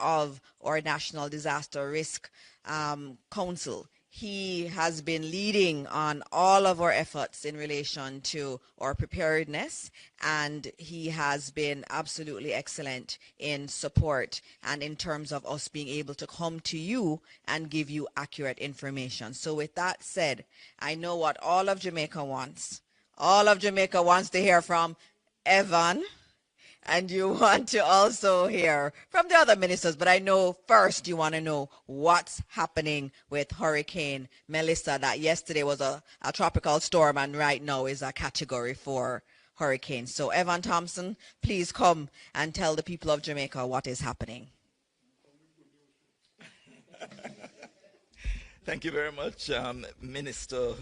of our National Disaster Risk Council. He has been leading on all of our efforts in relation to our preparedness, and he has been absolutely excellent in support and in terms of us being able to come to you and give you accurate information. So with that said, I know what all of Jamaica wants. All of Jamaica wants to hear from Evan, and you want to also hear from the other ministers, but I know first you want to know what's happening with Hurricane Melissa, that yesterday was a tropical storm and right now is a Category 4 hurricane. So Evan Thompson, please come and tell the people of Jamaica what is happening. Thank you very much, Minister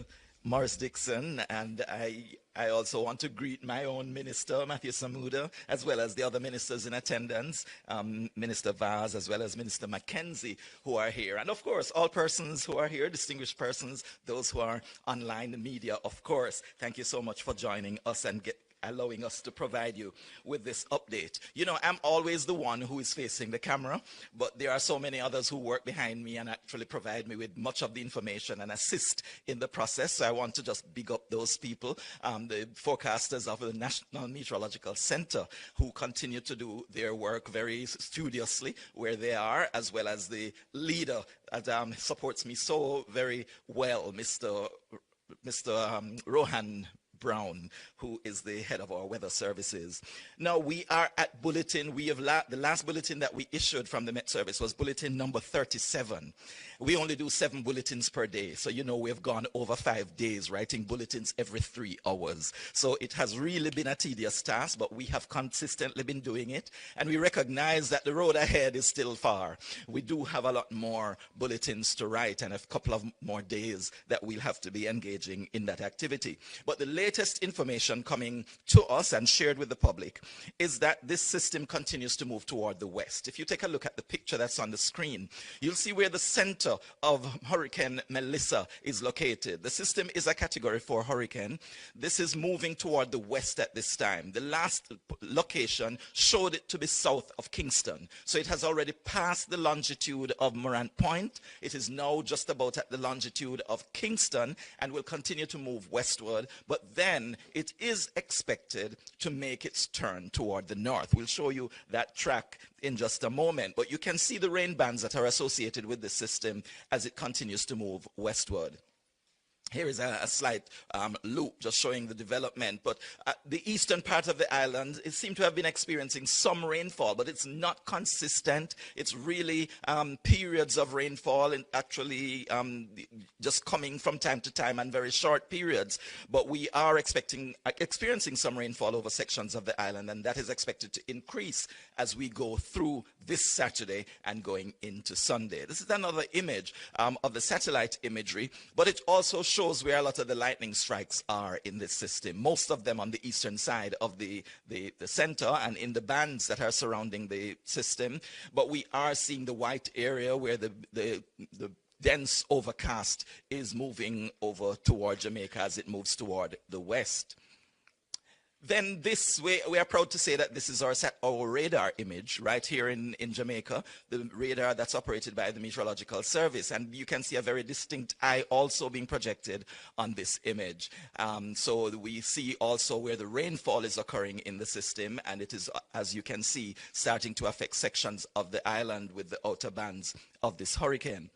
Morris Dixon, and I also want to greet my own minister, Matthew Samuda, as well as the other ministers in attendance, Minister Vaz, as well as Minister Mackenzie, who are here. And of course, all persons who are here, distinguished persons, those who are online, the media, of course. Thank you so much for joining us and allowing us to provide you with this update. You know, I'm always the one who is facing the camera, but there are so many others who work behind me and actually provide me with much of the information and assist in the process. So I want to just big up those people, the forecasters of the National Meteorological Center, who continue to do their work very studiously where they are, as well as the leader that supports me so very well, Mr. Rohan Brown, who is the head of our weather services. Now we are at bulletin. We have the last bulletin that we issued from the Met Service was bulletin number 37. We only do 7 bulletins per day. So, you know, we've gone over 5 days writing bulletins every 3 hours. So it has really been a tedious task, but we have consistently been doing it. And we recognize that the road ahead is still far. We do have a lot more bulletins to write and a couple of more days that we'll have to be engaging in that activity. But the latest information coming to us and shared with the public is that this system continues to move toward the west. If you take a look at the picture that's on the screen, you'll see where the center of Hurricane Melissa is located. The system is a Category 4 hurricane. This is moving toward the west at this time. The last location showed it to be south of Kingston. So it has already passed the longitude of Morant Point. It is now just about at the longitude of Kingston and will continue to move westward. But then it is expected to make its turn toward the north. We'll show you that track in just a moment, but you can see the rain bands that are associated with the system as it continues to move westward. Here is a slight loop just showing the development, but the eastern part of the island, it seemed to have been experiencing some rainfall, but it's not consistent. It's really periods of rainfall and actually just coming from time to time and very short periods. But we are experiencing some rainfall over sections of the island, and that is expected to increase as we go through this Saturday and going into Sunday. This is another image of the satellite imagery, but it also shows where a lot of the lightning strikes are in this system. Most of them on the eastern side of the center and in the bands that are surrounding the system. But we are seeing the white area where the dense overcast is moving over toward Jamaica as it moves toward the west. Then this way, we are proud to say that this is our radar image right here in Jamaica, the radar that's operated by the Meteorological Service. And you can see a very distinct eye also being projected on this image. So we see also where the rainfall is occurring in the system, and it is, as you can see, starting to affect sections of the island with the outer bands of this hurricane.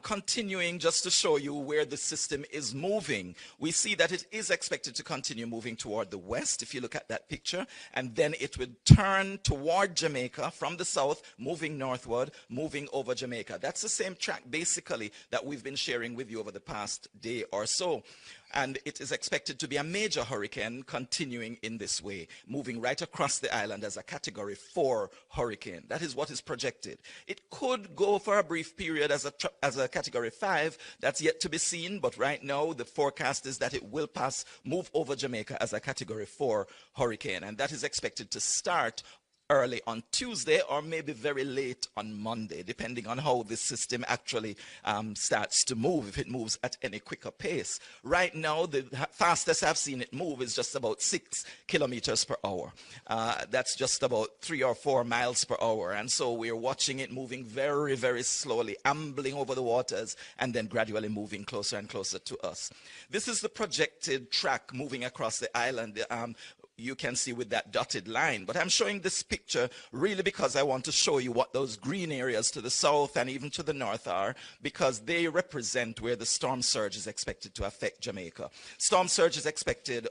Continuing just to show you where the system is moving, we see that it is expected to continue moving toward the west, if you look at that picture, and then it would turn toward Jamaica from the south, moving northward, moving over Jamaica. That's the same track, basically, that we've been sharing with you over the past day or so. And it is expected to be a major hurricane continuing in this way, moving right across the island as a Category 4 hurricane. That is what is projected. It could go for a brief period as a Category 5. That's yet to be seen, but right now the forecast is that it will move over Jamaica as a Category 4 hurricane. And that is expected to start early on Tuesday or maybe very late on Monday, depending on how this system actually starts to move, if it moves at any quicker pace. Right now, the fastest I've seen it move is just about 6 kilometers per hour. That's just about 3 or 4 miles per hour. And so we're watching it moving very, very slowly, ambling over the waters, and then gradually moving closer and closer to us. This is the projected track moving across the island. You can see with that dotted line. But I'm showing this picture really because I want to show you what those green areas to the south and even to the north are, because they represent where the storm surge is expected to affect Jamaica. Storm surge is expected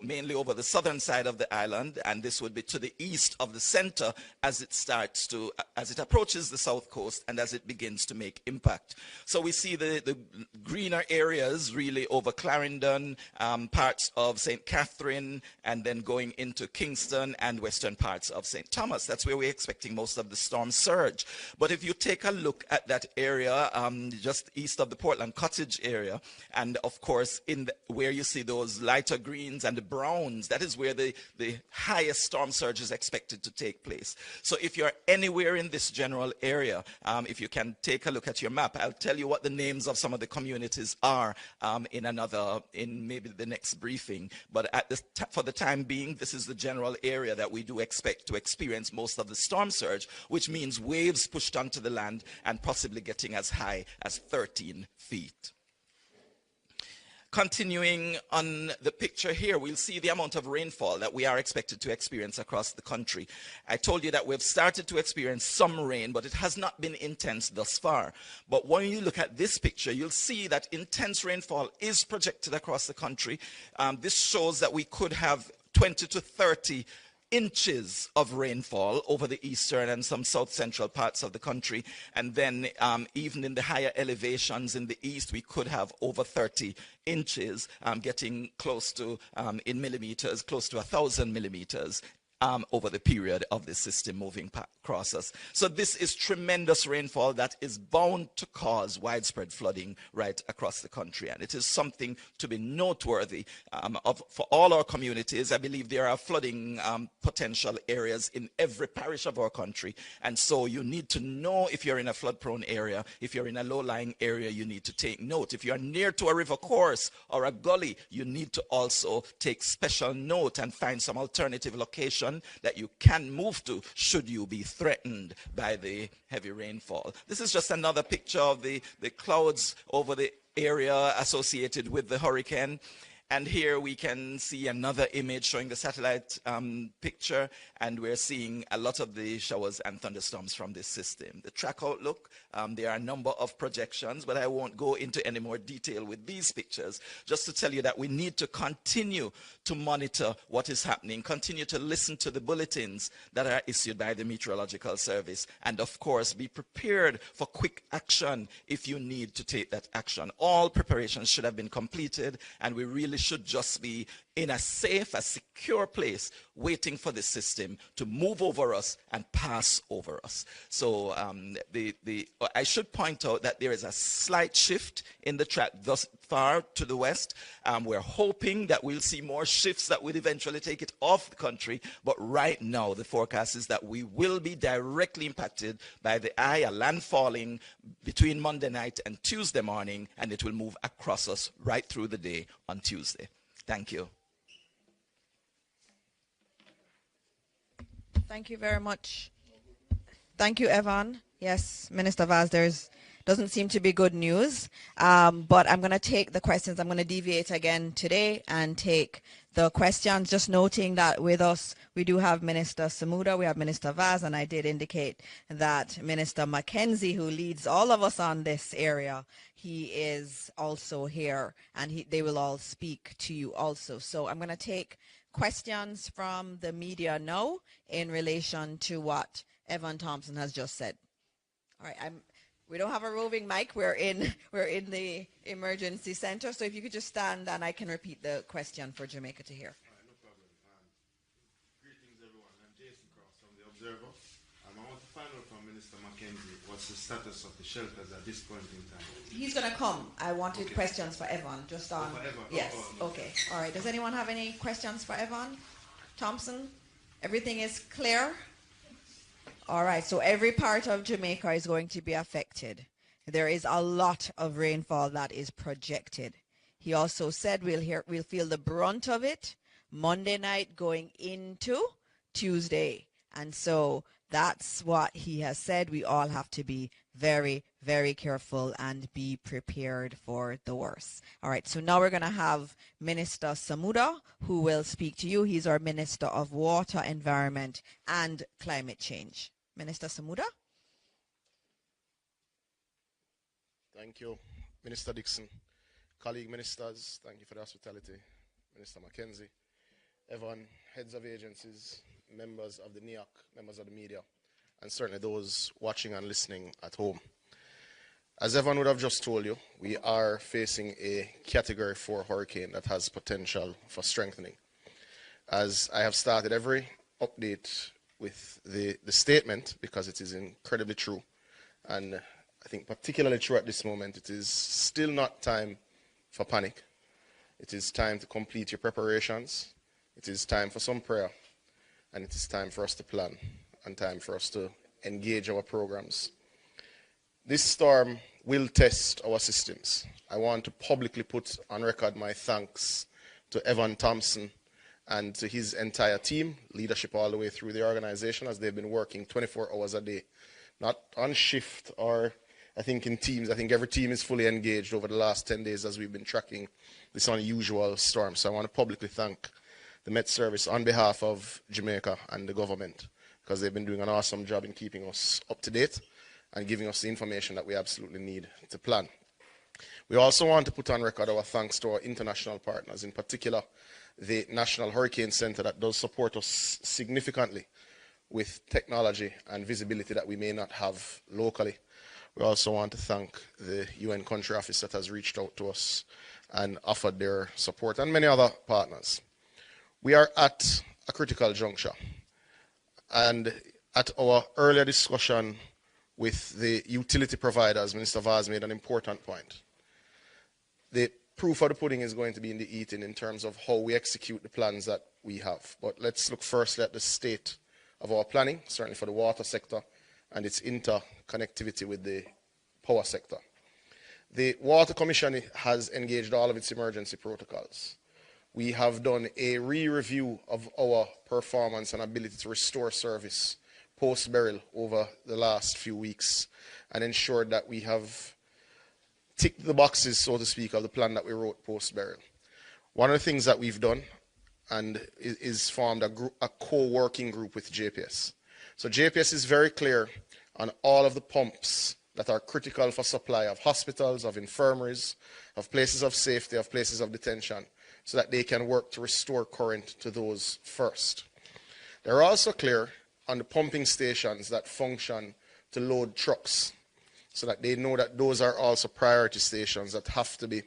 mainly over the southern side of the island, and this would be to the east of the center as it approaches the south coast and as it begins to make impact. So we see the greener areas really over Clarendon, parts of St. Catherine, and then going into Kingston and western parts of St. Thomas. That's where we're expecting most of the storm surge. But if you take a look at that area just east of the Portland Cottage area, and of course where you see those lighter greens and the browns, that is where the highest storm surge is expected to take place. So if you're anywhere in this general area, if you can take a look at your map, I'll tell you what the names of some of the communities are in maybe the next briefing. But for the time being, this is the general area that we do expect to experience most of the storm surge, which means waves pushed onto the land and possibly getting as high as 13 feet. Continuing on the picture here, we'll see the amount of rainfall that we are expected to experience across the country. I told you that we've started to experience some rain, but it has not been intense thus far. But when you look at this picture, you'll see that intense rainfall is projected across the country. This shows that we could have 20 to 30 inches of rainfall over the eastern and some south central parts of the country. And then even in the higher elevations in the east, we could have over 30 inches, getting close to, in millimeters, close to 1,000 millimeters over the period of the system moving across us. So this is tremendous rainfall that is bound to cause widespread flooding right across the country. And it is something to be noteworthy for all our communities. I believe there are flooding potential areas in every parish of our country. And so you need to know if you're in a flood-prone area, if you're in a low-lying area, you need to take note. If you're near to a river course or a gully, you need to also take special note and find some alternative location that you can move to should you be threatened by the heavy rainfall. This is just another picture of the clouds over the area associated with the hurricane. And here we can see another image showing the satellite picture, and we're seeing a lot of the showers and thunderstorms from this system. The track outlook, there are a number of projections, but I won't go into any more detail with these pictures, just to tell you that we need to continue to monitor what is happening, continue to listen to the bulletins that are issued by the Meteorological Service, and of course be prepared for quick action if you need to take that action. All preparations should have been completed, and we really should just be in a safe, a secure place, waiting for the system to move over us and pass over us. So I should point out that there is a slight shift in the track thus far to the west. We're hoping that we'll see more shifts that will eventually take it off the country. But right now, the forecast is that we will be directly impacted by the eye, a landfalling between Monday night and Tuesday morning, and it will move across us right through the day on Tuesday. Thank you. Thank you very much. Thank you, Evan. Yes, Minister Vaz, doesn't seem to be good news, but I'm going to take the questions. I'm going to deviate again today and take the questions, just noting that with us, we do have Minister Samuda, we have Minister Vaz, and I did indicate that Minister Mackenzie, who leads all of us on this area, he is also here, and they will all speak to you also. So I'm going to take questions from the media now in relation to what Evan Thompson has just said. All right, we don't have a roving mic. We're in the emergency center. So if you could just stand and I can repeat the question for Jamaica to hear. All right, no problem. Greetings, everyone. I'm Jason Cross from The Observer. I want to find out from Minister Mackenzie what's the status of the shelters at this point in time. He's going to come. I wanted questions for Evan. Just on. For Evan? Yes. Okay. All right. Does anyone have any questions for Evan Thompson? Everything is clear? All right, so every part of Jamaica is going to be affected. There is a lot of rainfall that is projected. He also said we'll feel the brunt of it Monday night going into Tuesday. And so that's what he has said. We all have to be very, very careful and be prepared for the worst. All right, so now we're going to have Minister Samuda, who will speak to you. He's our Minister of Water, Environment, and Climate Change. Minister Samuda? Thank you, Minister Dixon. Colleague ministers, thank you for the hospitality. Minister Mackenzie, everyone, heads of agencies, members of the NEOC, members of the media, and certainly those watching and listening at home. As everyone would have just told you, we are facing a Category 4 hurricane that has potential for strengthening. As I have started every update with the statement, because it is incredibly true, and I think particularly true at this moment, it is still not time for panic. It is time to complete your preparations. It is time for some prayer. And it is time for us to plan and time for us to engage our programs. This storm will test our systems. I want to publicly put on record my thanks to Evan Thompson and to his entire team, leadership all the way through the organization, as they've been working 24 hours a day, not on shift or I think in teams. I think every team is fully engaged over the last 10 days as we've been tracking this unusual storm. So I want to publicly thank the Met Service on behalf of Jamaica and the government, because they've been doing an awesome job in keeping us up to date and giving us the information that we absolutely need to plan. We also want to put on record our thanks to our international partners, in particular the National Hurricane Center that does support us significantly with technology and visibility that we may not have locally. We also want to thank the UN country office that has reached out to us and offered their support, and many other partners. We are at a critical juncture, and at our earlier discussion with the utility providers, Minister Vaz made an important point. The proof of the pudding is going to be in the eating in terms of how we execute the plans that we have. But let's look firstly at the state of our planning, certainly for the water sector and its interconnectivity with the power sector. The Water Commission has engaged all of its emergency protocols. We have done a re-review of our performance and ability to restore service post-burial over the last few weeks and ensured that we have ticked the boxes, so to speak, of the plan that we wrote post-burial. One of the things that we've done and is formed a co-working group with JPS. So JPS is very clear on all of the pumps that are critical for supply of hospitals, of infirmaries, of places of safety, of places of detention, so that they can work to restore current to those first. They're also clear on the pumping stations that function to load trucks, so that they know that those are also priority stations that have to be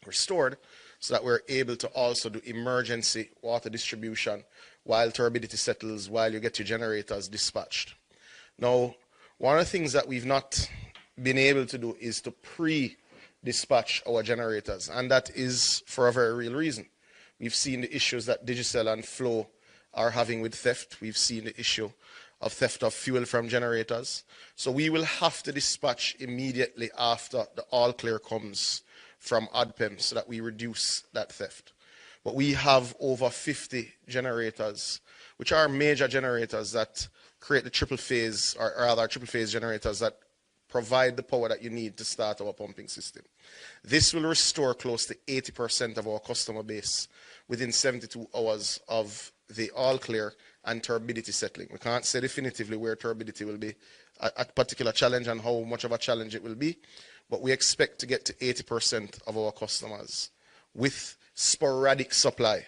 restored, so that we're able to also do emergency water distribution while turbidity settles, while you get your generators dispatched. Now, one of the things that we've not been able to do is to pre-dispatch our generators, and that is for a very real reason. We've seen the issues that Digicel and Flow are having with theft. We've seen the issue of theft of fuel from generators. So we will have to dispatch immediately after the all clear comes from ODPEM so that we reduce that theft. But we have over 50 generators, which are major generators that create the triple phase, or rather triple phase generators that provide the power that you need to start our pumping system. This will restore close to 80% of our customer base within 72 hours of the all clear and turbidity settling. We can't say definitively where turbidity will be a particular challenge and how much of a challenge it will be, but we expect to get to 80% of our customers with sporadic supply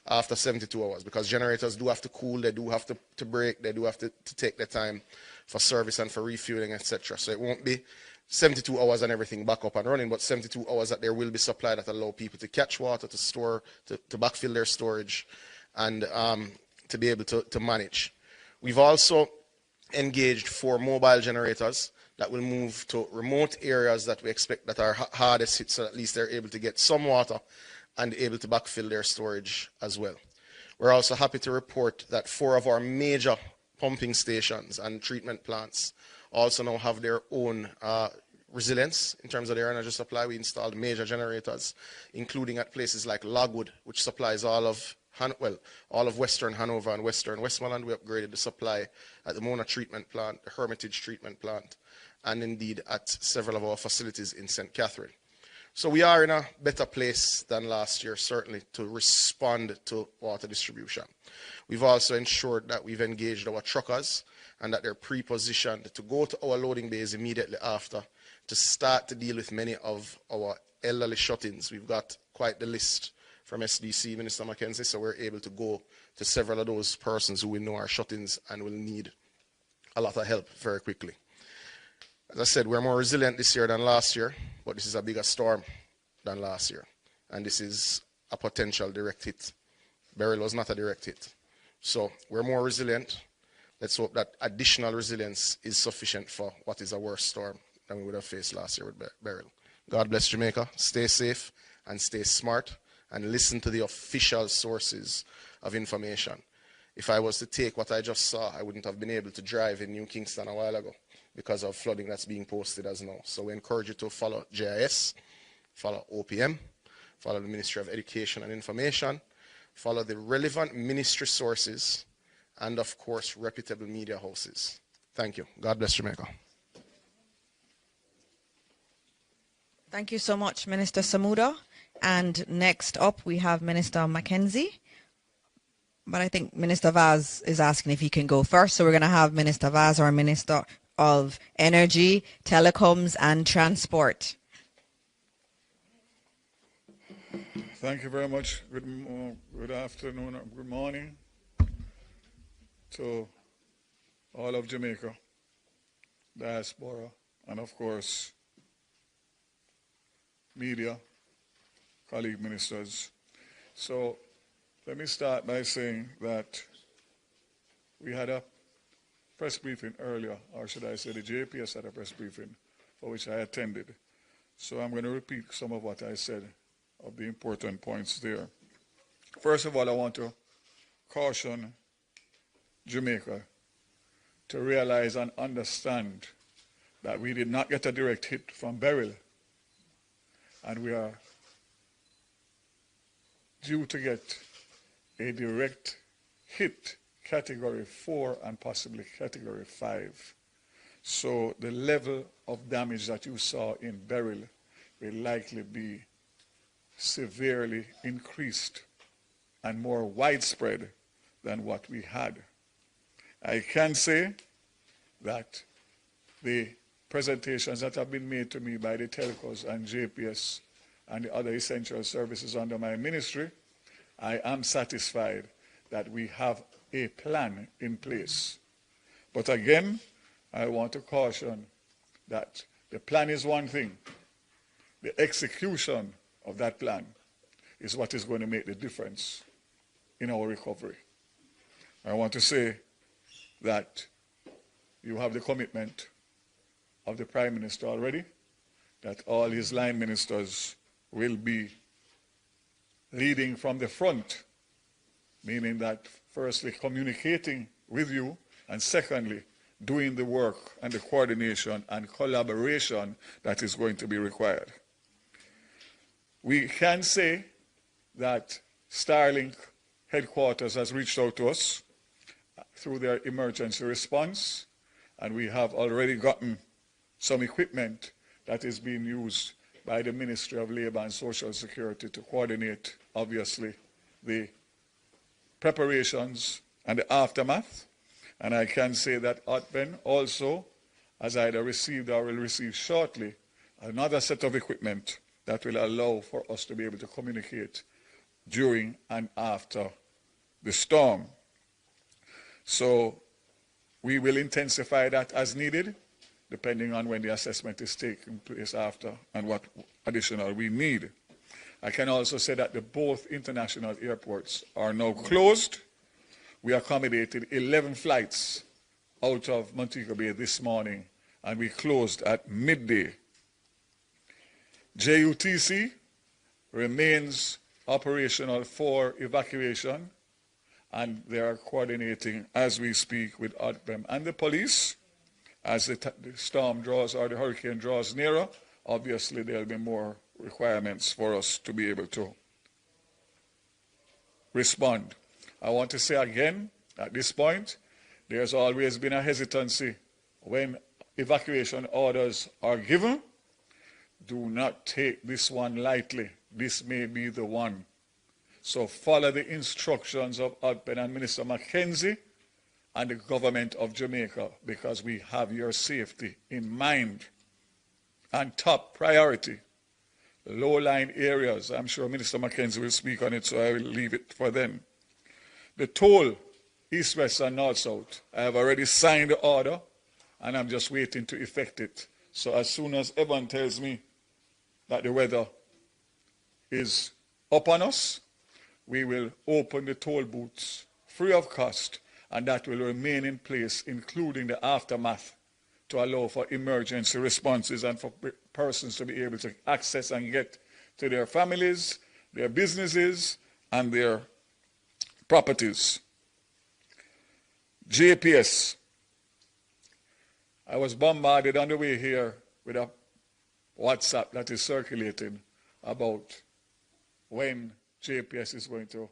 after 72 hours, because generators do have to cool, they do have to break, they do have to take their time for service and for refueling, etc. So it won't be 72 hours and everything back up and running, but 72 hours that there will be supply that allow people to catch water, to store, to backfill their storage, and to be able to manage. We've also engaged 4 mobile generators that will move to remote areas that we expect that are hardest hit, so at least they're able to get some water and able to backfill their storage as well. We're also happy to report that 4 of our major pumping stations and treatment plants also now have their own resilience in terms of their energy supply. We installed major generators, including at places like Logwood, which supplies all of Western Hanover and Western Westmoreland. We upgraded the supply at the Mona treatment plant, the Hermitage treatment plant, and indeed at several of our facilities in St. Catherine. So we are in a better place than last year, certainly, to respond to water distribution. We've also ensured that we've engaged our truckers and that they're pre-positioned to go to our loading bays immediately after to start to deal with many of our elderly shut-ins. We've got quite the list from SDC, Minister Mackenzie, so we're able to go to several of those persons who we know are shut-ins and will need a lot of help very quickly. As I said, we're more resilient this year than last year, but this is a bigger storm than last year. And this is a potential direct hit. Beryl was not a direct hit. So we're more resilient. Let's hope that additional resilience is sufficient for what is a worse storm than we would have faced last year with Beryl. God bless Jamaica. Stay safe and stay smart and listen to the official sources of information. If I was to take what I just saw, I wouldn't have been able to drive in New Kingston a while ago because of flooding that's being posted as now. So we encourage you to follow JIS, follow OPM, follow the Ministry of Education and Information, follow the relevant ministry sources, and of course, reputable media houses. Thank you. God bless Jamaica. Thank you so much, Minister Samuda. And next up, we have Minister Mackenzie. But I think Minister Vaz is asking if he can go first. So we're going to have Minister Vaz, our Minister of Energy, Telecoms and Transport. Thank you very much. Good afternoon, good morning to all of Jamaica, diaspora, and of course, media, colleague ministers. So let me start by saying that we had a press briefing earlier, or should I say the JPS had a press briefing for which I attended. So I'm going to repeat some of what I said of the important points there. First of all, I want to caution Jamaica to realize and understand that we did not get a direct hit from Beryl, and we are due to get a direct hit category 4 and possibly category 5. So the level of damage that you saw in Beryl will likely be severely increased and more widespread than what we had. I can say that the presentations that have been made to me by the telcos and JPS and the other essential services under my ministry, I am satisfied that we have a plan in place. But again, I want to caution that the plan is one thing. The execution of that plan is what is going to make the difference in our recovery. I want to say that you have the commitment of the Prime Minister already, that all his line ministers will be leading from the front, meaning that firstly communicating with you, and secondly doing the work and the coordination and collaboration that is going to be required. We can say that Starlink headquarters has reached out to us through their emergency response, and we have already gotten some equipment that is being used by the Ministry of Labour and Social Security to coordinate, obviously, the preparations and the aftermath. And I can say that ODPEM also has either received or will receive shortly another set of equipment that will allow for us to be able to communicate during and after the storm. So we will intensify that as needed, depending on when the assessment is taking place after and what additional we need. I can also say that both international airports are now closed. We accommodated 11 flights out of Montego Bay this morning, and we closed at midday. JUTC remains operational for evacuation, and they are coordinating as we speak with ODPEM and the police. As the storm draws or the hurricane draws nearer, obviously there will be more requirements for us to be able to respond. I want to say again, at this point, there's always been a hesitancy when evacuation orders are given. Do not take this one lightly. This may be the one. So follow the instructions of ODPEM and Minister Mackenzie and the government of Jamaica, because we have your safety in mind. And top priority, low-lying areas. I'm sure Minister Mackenzie will speak on it, so I will leave it for them. The toll, east, west, and north, south. I have already signed the order, and I'm just waiting to effect it. So as soon as everyone tells me that the weather is upon us, we will open the toll booths free of cost, and that will remain in place, including the aftermath, to allow for emergency responses and for persons to be able to access and get to their families, their businesses, and their properties. JPS. I was bombarded on the way here with a WhatsApp that is circulating about when JPS is going to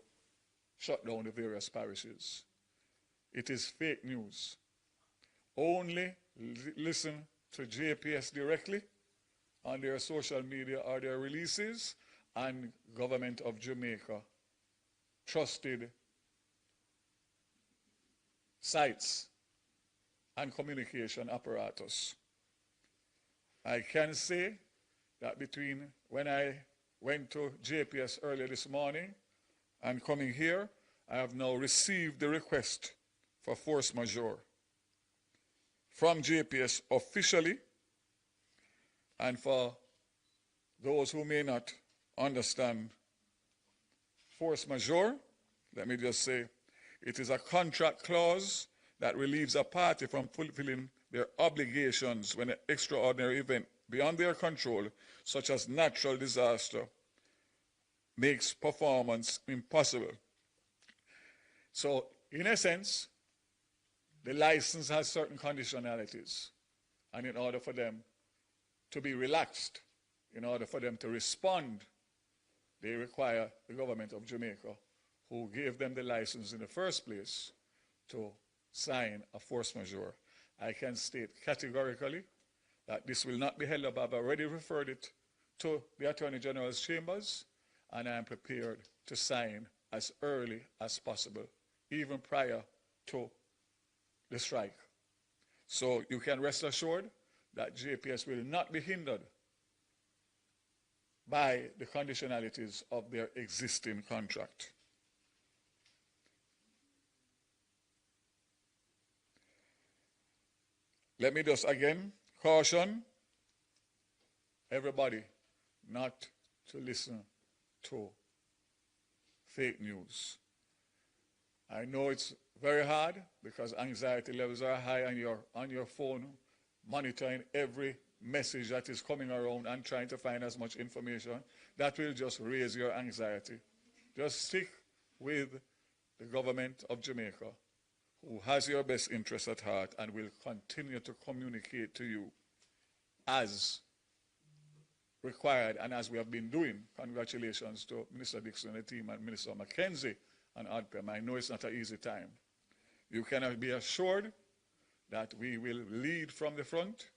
shut down the various parishes. It is fake news. Only listen to JPS directly on their social media or their releases, and Government of Jamaica trusted sites and communication apparatus. I can say that between when I went to JPS earlier this morning and coming here, I have now received the request for force majeure from JPS officially. And for those who may not understand force majeure, let me just say, it is a contract clause that relieves a party from fulfilling their obligations when an extraordinary event beyond their control, such as natural disaster, makes performance impossible. So, in essence, the license has certain conditionalities, and in order for them to be relaxed, in order for them to respond, they require the government of Jamaica, who gave them the license in the first place, to sign a force majeure. I can state categorically that this will not be held up. I've already referred it to the Attorney General's chambers, and I am prepared to sign as early as possible, even prior to the strike. So you can rest assured that JPS will not be hindered by the conditionalities of their existing contract. Let me just again caution everybody not to listen to fake news. I know it's very hard because anxiety levels are high and you're on your phone monitoring every message that is coming around and trying to find as much information. That will just raise your anxiety. Just stick with the government of Jamaica, who has your best interest at heart and will continue to communicate to you as required and as we have been doing. Congratulations to Minister Dixon and the team and Minister Mackenzie and ODPEM. I know it's not an easy time. You can be assured that we will lead from the front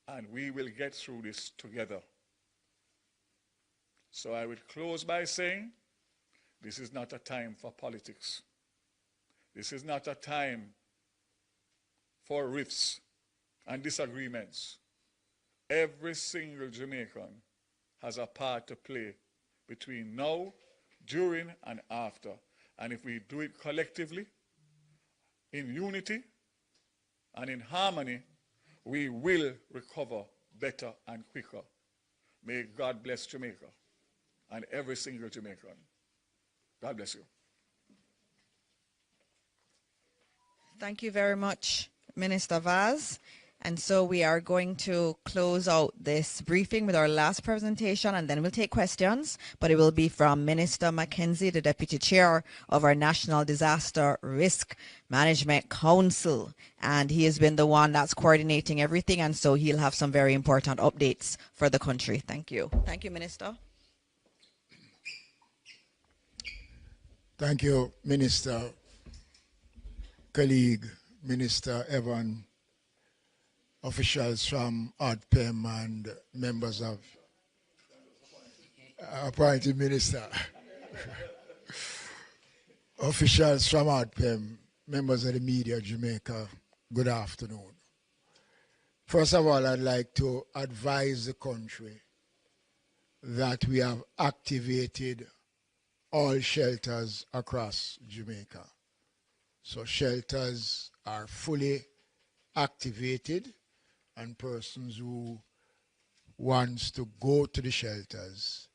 and we will get through this together. So I would close by saying this is not a time for politics. This is not a time for rifts and disagreements. Every single Jamaican has a part to play between now, during, and after. And if we do it collectively, in unity, and in harmony, we will recover better and quicker. May God bless Jamaica and every single Jamaican. God bless you. Thank you very much, Minister Vaz. And so we are going to close out this briefing with our last presentation, and then we'll take questions, but it will be from Minister Mackenzie, the Deputy Chair of our National Disaster Risk Management Council. And he has been the one that's coordinating everything, and so he'll have some very important updates for the country. Thank you. Thank you, Minister. Thank you, Minister, colleague, Minister Evan, officials from ODPEM and members of appointed minister, officials from ODPEM, members of the media, Jamaica, good afternoon. First of all, I'd like to advise the country that we have activated all shelters across Jamaica. So shelters are fully activated, and persons who wants to go to the shelters,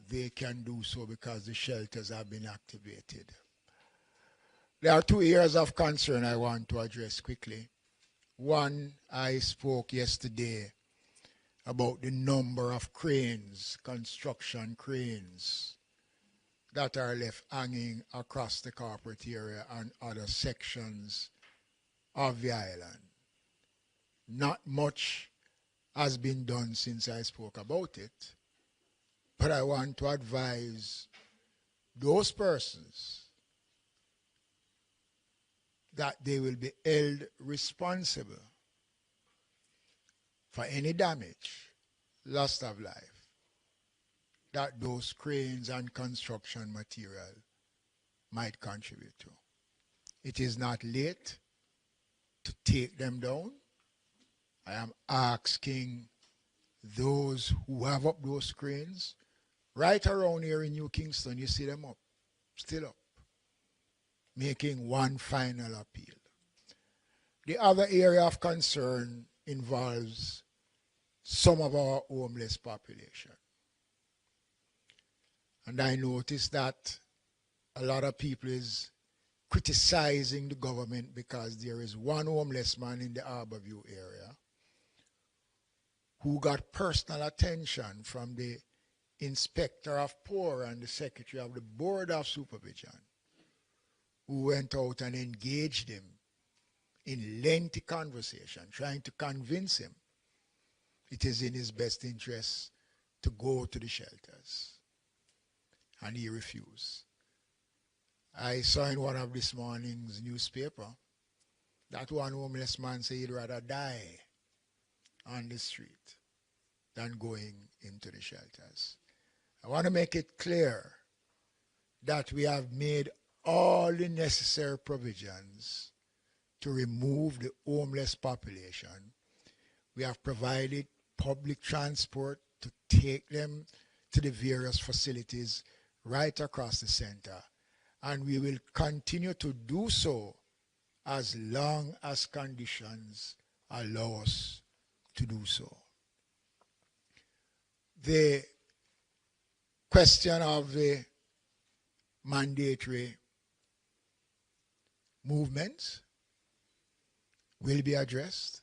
they can do so because the shelters have been activated. There are two areas of concern I want to address quickly. One, I spoke yesterday about the number of cranes, construction cranes, that are left hanging across the corporate area and other sections of the island. Not much has been done since I spoke about it, but I want to advise those persons that they will be held responsible for any damage, loss of life, that those cranes and construction material might contribute to. It is not late to take them down. I am asking those who have up those cranes, right around here in New Kingston, you see them up, still up, making one final appeal. The other area of concern involves some of our homeless population. And I noticed that a lot of people is criticizing the government because there is one homeless man in the Harborview area who got personal attention from the Inspector of Poor and the Secretary of the Board of Supervision, who went out and engaged him in lengthy conversation, trying to convince him it is in his best interest to go to the shelters. And he refused. I saw in one of this morning's newspaper that one homeless man said he'd rather die on the street than going into the shelters. I want to make it clear that we have made all the necessary provisions to remove the homeless population. We have provided public transport to take them to the various facilities right across the center. And we will continue to do so as long as conditions allow us to do so. The question of the mandatory movements will be addressed.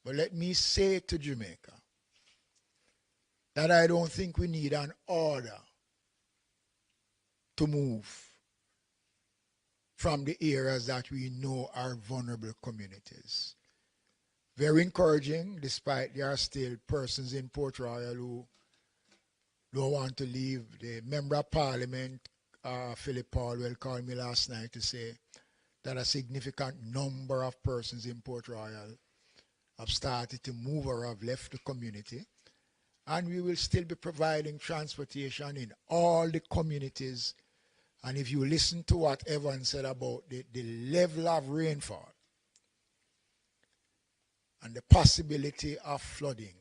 But let me say to Jamaica that I don't think we need an order to move from the areas that we know are vulnerable communities. Very encouraging, despite there are still persons in Port Royal who don't want to leave. The Member of Parliament, Philip Paulwell, called me last night to say that a significant number of persons in Port Royal have started to move or have left the community. And we will still be providing transportation in all the communities. And if you listen to what Evan said about the level of rainfall and the possibility of flooding,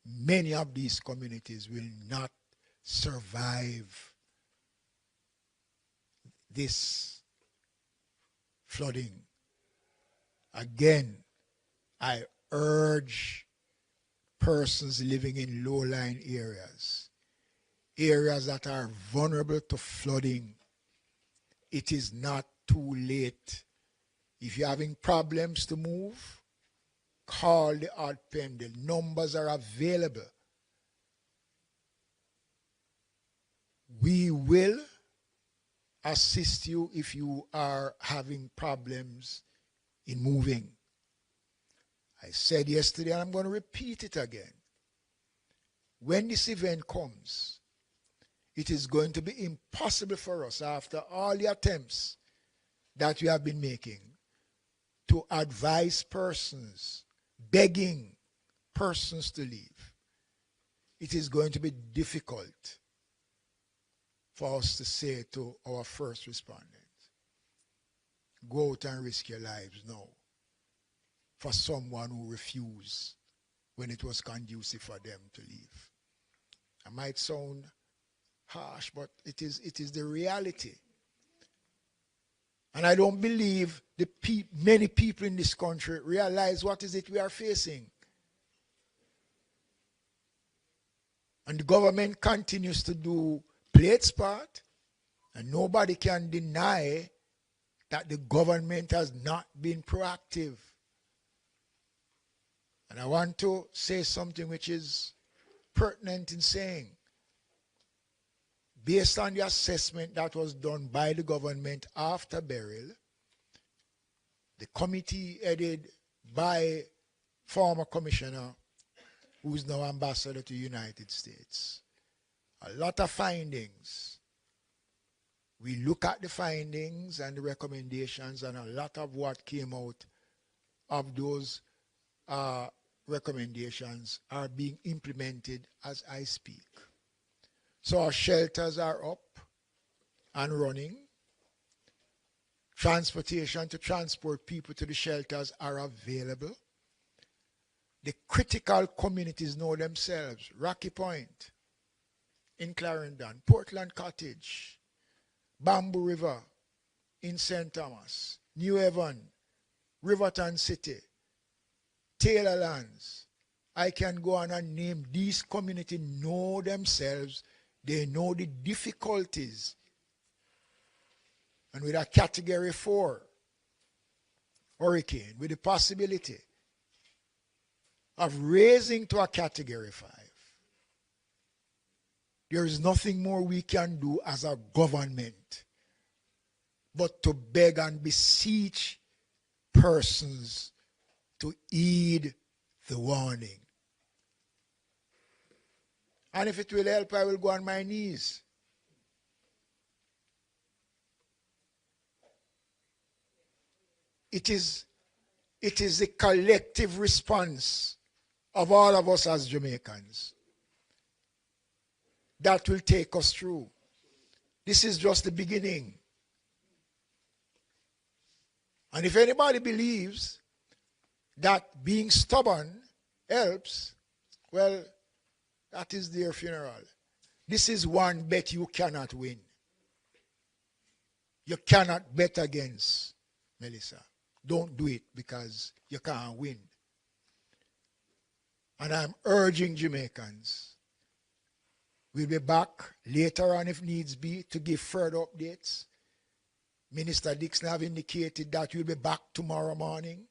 many of these communities will not survive this flooding. Again, I urge persons living in low-lying areas, areas that are vulnerable to flooding. It is not too late. If you're having problems to move, call the ODPEM. The numbers are available. We will assist you if you are having problems in moving. I said yesterday, and I'm going to repeat it again. When this event comes, it is going to be impossible for us, after all the attempts that we have been making, to advise persons, begging persons to leave. It is going to be difficult for us to say to our first responders, go out and risk your lives now, for someone who refused when it was conducive for them to leave. It might sound harsh, but it is the reality. And I don't believe many people in this country realize what is it we are facing. And the government continues to play its part, and nobody can deny that the government has not been proactive. And I want to say something which is pertinent in saying, based on the assessment that was done by the government after burial, the committee headed by former commissioner, who is now ambassador to the United States, a lot of findings. We look at the findings and the recommendations, and a lot of what came out of those recommendations are being implemented as I speak. So our shelters are up and running. Transportation to transport people to the shelters are available. The critical communities know themselves. Rocky Point in Clarendon, Portland Cottage, Bamboo River in St. Thomas, New Haven, Riverton City, Taylorlands. I can go on and name. These communities know themselves. They know the difficulties. And with a Category 4 hurricane, with the possibility of raising to a Category 5, there is nothing more we can do as a government but to beg and beseech persons to heed the warning. And if it will help, I will go on my knees. It is the collective response of all of us as Jamaicans that will take us through. This is just the beginning. And if anybody believes that being stubborn helps, well, that is their funeral. This is one bet you cannot win. You cannot bet against Melissa. Don't do it because you can't win. And I'm urging Jamaicans, we'll be back later on if needs be to give further updates. Minister Dixon have indicated that we'll be back tomorrow morning.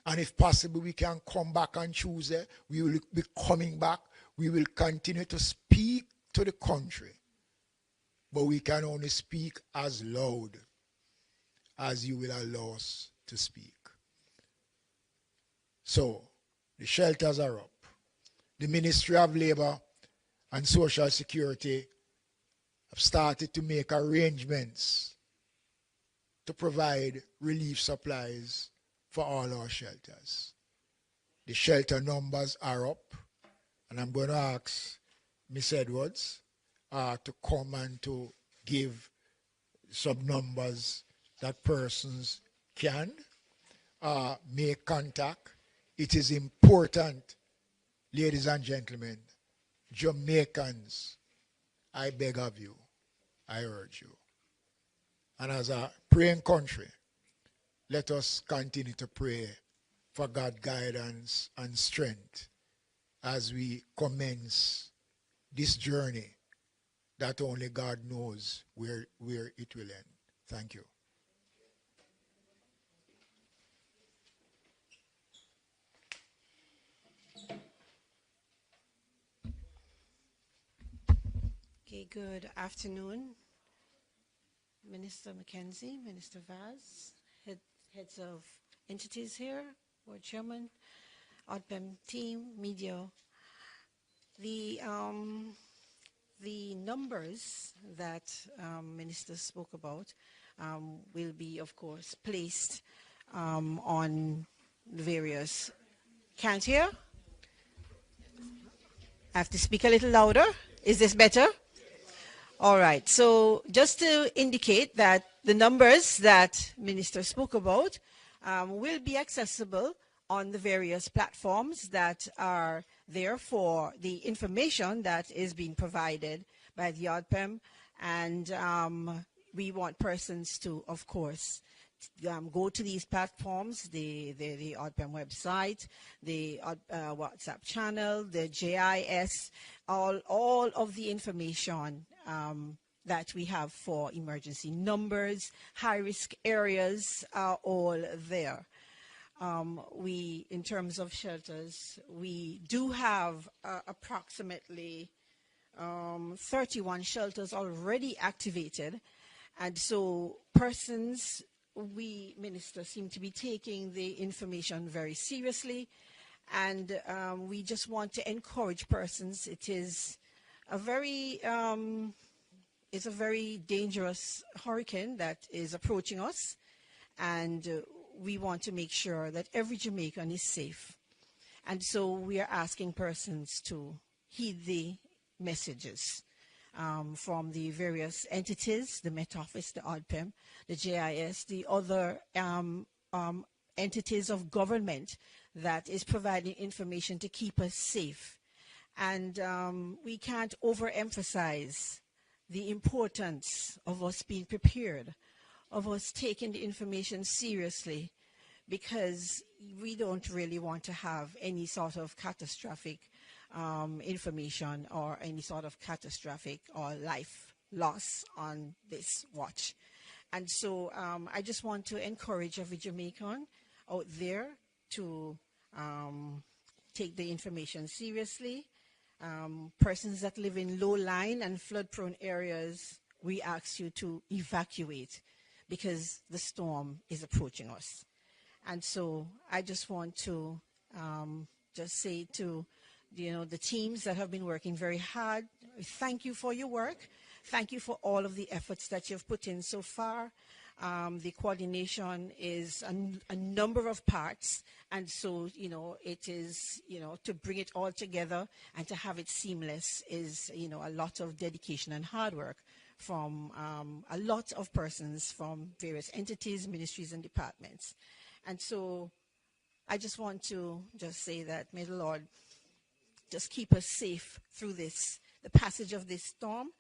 And if possible, we can come back on Tuesday. We will be coming back. We will continue to speak to the country. But we can only speak as loud as you will allow us to speak. So, the shelters are up. The Ministry of Labor and Social Security have started to make arrangements to provide relief supplies for all our shelters. The shelter numbers are up, and I'm going to ask Ms. Edwards to come and to give some numbers that persons can make contact. It is important, ladies and gentlemen, Jamaicans, I beg of you, I urge you. And as a praying country, let us continue to pray for God's guidance and strength as we commence this journey that only God knows where it will end. Thank you. Okay, good afternoon, Minister Mackenzie, Minister Vaz, heads of entities here, board chairman, ODPEM team, media. The numbers that Minister spoke about will be, of course, placed on various. Can't hear? I have to speak a little louder. Is this better? All right. So just to indicate that the numbers that Minister spoke about will be accessible on the various platforms that are there for the information that is being provided by the ODPEM. And we want persons to, of course, go to these platforms, the ODPEM website, the WhatsApp channel, the JIS, all of the information that we have for emergency numbers, high-risk areas are all there. In terms of shelters, we do have approximately 31 shelters already activated. And so persons, we, Minister, seem to be taking the information very seriously. And we just want to encourage persons. It is a very dangerous hurricane that is approaching us. And we want to make sure that every Jamaican is safe. And so we are asking persons to heed the messages from the various entities, the Met Office, the ODPEM, the JIS, the other entities of government that is providing information to keep us safe. And we can't overemphasize the importance of us being prepared, of us taking the information seriously, because we don't really want to have any sort of catastrophic information or any sort of catastrophic or life loss on this watch. And so I just want to encourage every Jamaican out there to take the information seriously. Persons that live in low-lying and flood-prone areas, we ask you to evacuate because the storm is approaching us. And so I just want to just say to the teams that have been working very hard, thank you for your work. Thank you for all of the efforts that you've put in so far. The coordination is a number of parts, and so it is to bring it all together and to have it seamless is a lot of dedication and hard work from a lot of persons from various entities, ministries, and departments. And so I just want to just say that may the Lord just keep us safe through the passage of this storm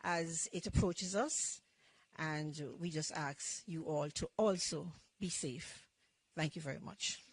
as it approaches us. And we just ask you all to also be safe. Thank you very much.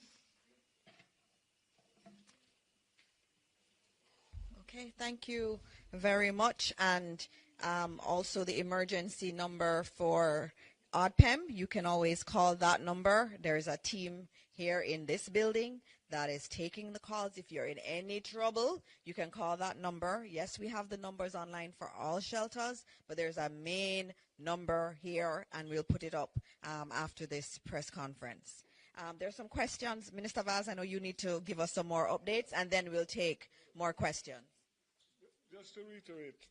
Okay, thank you very much. And also the emergency number for ODPEM, you can always call that number. There's a team here in this building that is taking the calls. If you're in any trouble, you can call that number. Yes, we have the numbers online for all shelters, but there's a main number here, and we'll put it up after this press conference. There's some questions. Minister Vaz, I know you need to give us some more updates, and then we'll take more questions. Just to reiterate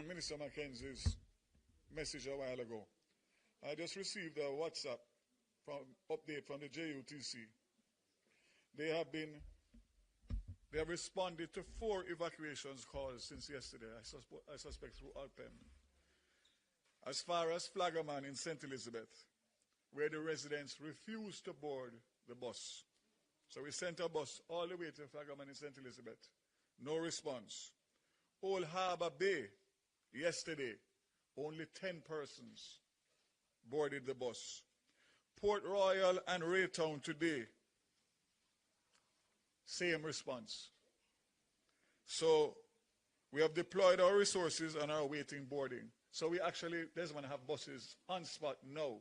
Minister Mackenzie's message a while ago, I just received a WhatsApp update from the JUTC. They have responded to 4 evacuations calls since yesterday, I suspect through ODPEM. As far as Flaggerman in St. Elizabeth, where the residents refused to board the bus. So we sent a bus all the way to Flaggerman in St. Elizabeth. No response. Old Harbour Bay, yesterday, only 10 persons boarded the bus. Port Royal and Raytown today, same response. So we have deployed our resources and are awaiting boarding. So we actually doesn't want to have buses on spot now,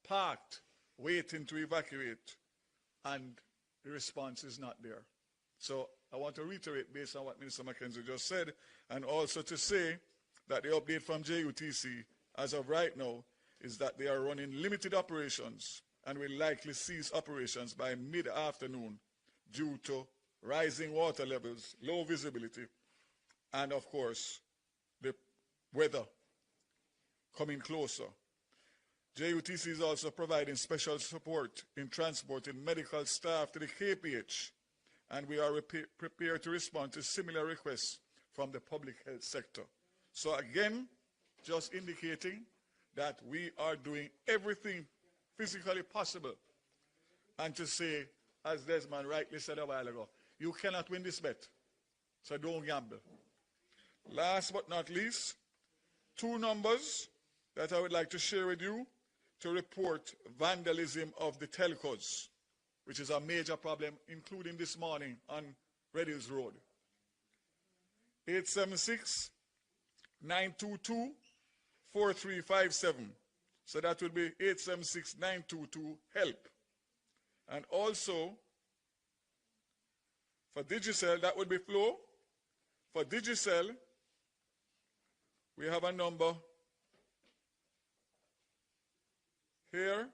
parked, waiting to evacuate, and the response is not there. So I want to reiterate based on what Minister Mackenzie just said, and also to say that the update from JUTC as of right now is that they are running limited operations and will likely cease operations by mid-afternoon due to rising water levels, low visibility, and of course, the weather coming closer. JUTC is also providing special support in transporting medical staff to the KPH, and we are prepared to respond to similar requests from the public health sector. So again, just indicating that we are doing everything physically possible. And to say, as Desmond rightly said a while ago, you cannot win this bet, so don't gamble. Last but not least, two numbers that I would like to share with you to report vandalism of the telcos, which is a major problem, including this morning on Red Hills Road. 876-922-4357. So that would be 876-922-HELP. And also, for Digicel, that would be Flow. For Digicel, we have a number here.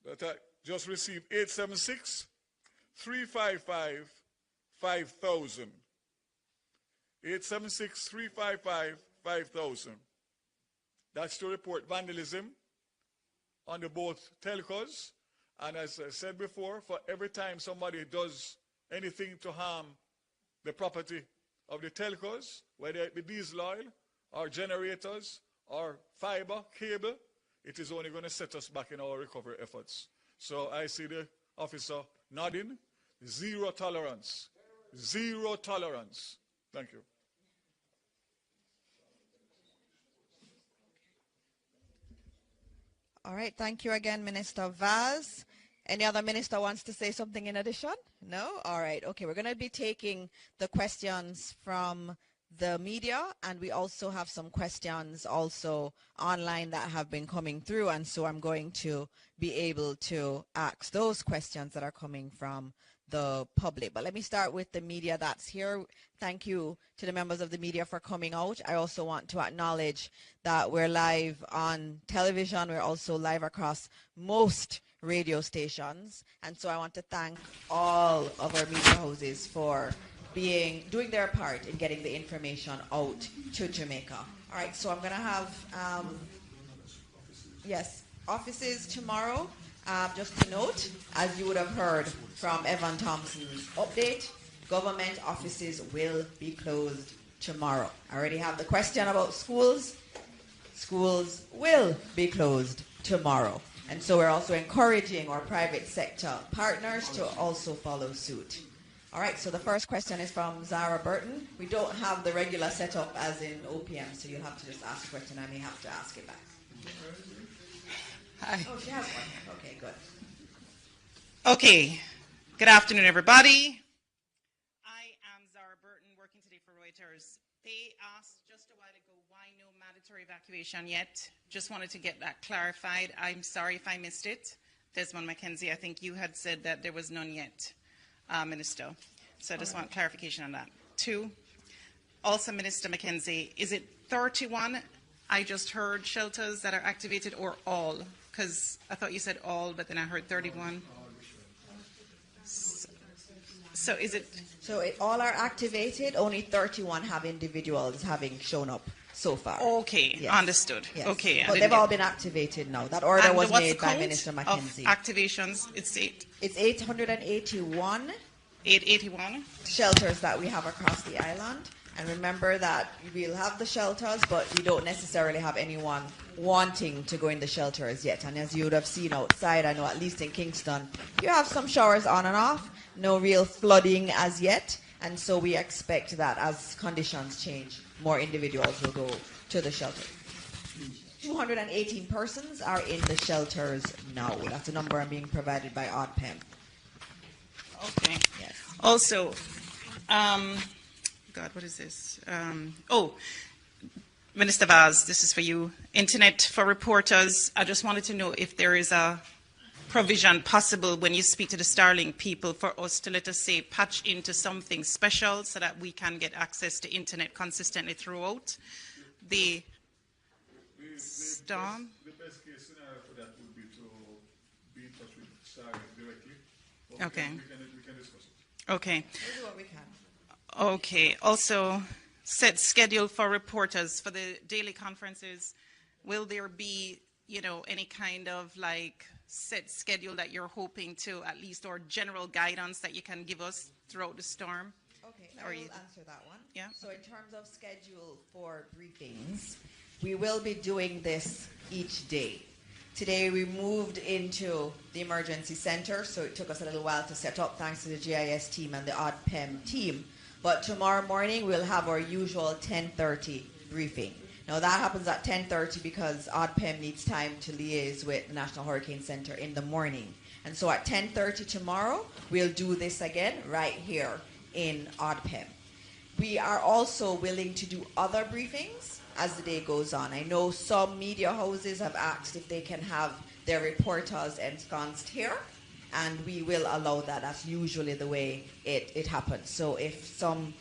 That I just received 876-355-5000. 876-355-5000. That's to report vandalism on the both telcos. And as I said before, for every time somebody does anything to harm the property of the telcos, whether it be diesel oil or generators or fiber, cable, it is only going to set us back in our recovery efforts. So I see the officer nodding. Zero tolerance. Zero tolerance. Thank you. All right, thank you again, Minister Vaz. Any other minister wants to say something in addition? No? All right, okay, we're going to be taking the questions from the media, and we also have some questions also online that have been coming through, and so I'm going to be able to ask those questions that are coming from the public. But let me start with the media that's here. Thank you to the members of the media for coming out. I also want to acknowledge that we're live on television. We're also live across most radio stations. And so I want to thank all of our media houses for doing their part in getting the information out to Jamaica. All right, so I'm going to have, offices tomorrow. Just to note, as you would have heard from Evan Thompson's update, government offices will be closed tomorrow. I already have the question about schools. Schools will be closed tomorrow. And so we're also encouraging our private sector partners to also follow suit. All right, so the first question is from Zara Burton. We don't have the regular setup as in OPM, so you'll have to just ask a question. I may have to ask it back. Hi. Oh, she has one. Okay, good. Okay. Good afternoon, everybody. I am Zara Burton, working today for Reuters. They asked just a while ago why no mandatory evacuation yet. Just wanted to get that clarified. I'm sorry if I missed it. Desmond McKenzie, I think you had said that there was none yet, Minister. So I just want clarification on that. Two, also Minister McKenzie, is it 31? I just heard shelters that are activated, or all? Because I thought you said all, but then I heard 31. So is it? So all are activated. Only 31 have individuals having shown up so far. Okay, yes. Understood. Yes. Okay, but they've all been activated now. That order and was what's made the by count Minister McKenzie. Of activations, it's 881. 881 shelters that we have across the island. And remember that we'll have the shelters, but we don't necessarily have anyone wanting to go in the shelters yet. And as you would have seen outside, I know at least in Kingston, you have some showers on and off, no real flooding as yet. And so we expect that as conditions change, more individuals will go to the shelter. 218 persons are in the shelters now. That's a number being provided by ODPEM. Okay. Yes. Also, God, what is this? Minister Vaz, this is for you. Internet for reporters. I just wanted to know if there is a provision possible when you speak to the Starlink people for us to, let us say, patch into something special so that we can get access to internet consistently throughout the storm? The best case scenario for that would be to be in touch with Starlink directly. Okay. We can discuss it. Okay. We'll do what we can. Okay. Also, set schedule for reporters for the daily conferences. Will there be, any kind of like set schedule that you're hoping to at least, or general guidance that you can give us throughout the storm? Okay, I will answer that one. Yeah. So in terms of schedule for briefings, we will be doing this each day. Today we moved into the emergency center, so it took us a little while to set up thanks to the GIS team and the ODPEM team. But tomorrow morning we'll have our usual 10:30 briefing. Now that happens at 10:30 because ODPEM needs time to liaise with the National Hurricane Center in the morning. And so at 10:30 tomorrow, we'll do this again right here in ODPEM. We are also willing to do other briefings as the day goes on. I know some media houses have asked if they can have their reporters ensconced here, and we will allow that. That's usually the way it happens. So if some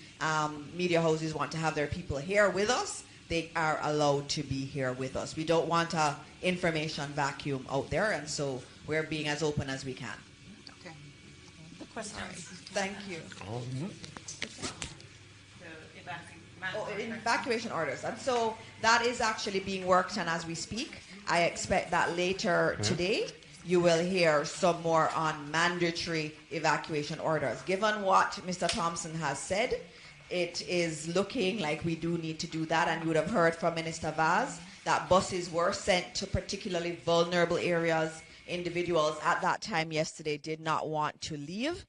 media houses want to have their people here with us, they are allowed to be here with us. We don't want an information vacuum out there, and so we're being as open as we can. Okay. The questions. Thank you. Evacuation orders. And so that is actually being worked on as we speak. I expect that later today you will hear some more on mandatory evacuation orders. Given what Mr. Thompson has said, it is looking like we do need to do that, and you would have heard from Minister Vaz that buses were sent to particularly vulnerable areas. Individuals at that time yesterday did not want to leave.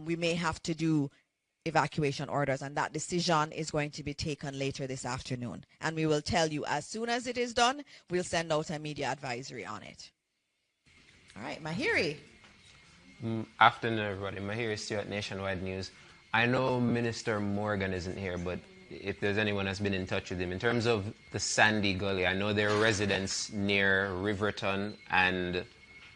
We may have to do evacuation orders, and that decision is going to be taken later this afternoon. And we will tell you as soon as it is done. We'll send out a media advisory on it. All right, Mahiri. Afternoon, everybody. Mahiri Stewart, Nationwide News. I know Minister Morgan isn't here, but if there's anyone that's been in touch with him, in terms of the Sandy Gully, I know there are residents near Riverton and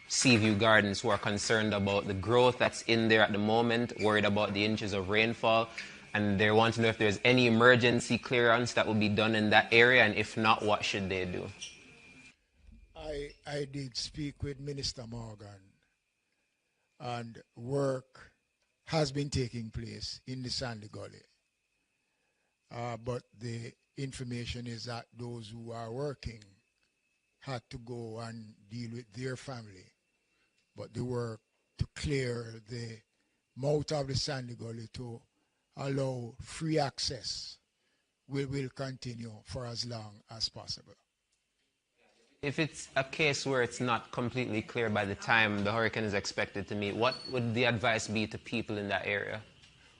Seaview Gardens who are concerned about the growth that's in there at the moment, worried about the inches of rainfall, and they want to know if there's any emergency clearance that will be done in that area, and if not, what should they do? I did speak with Minister Morgan, and work has been taking place in the Sandy Gully. But the information is that those who are working had to go and deal with their family. But the work to clear the mouth of the Sandy Gully to allow free access will continue for as long as possible. If it's a case where it's not completely clear by the time the hurricane is expected to meet, what would the advice be to people in that area?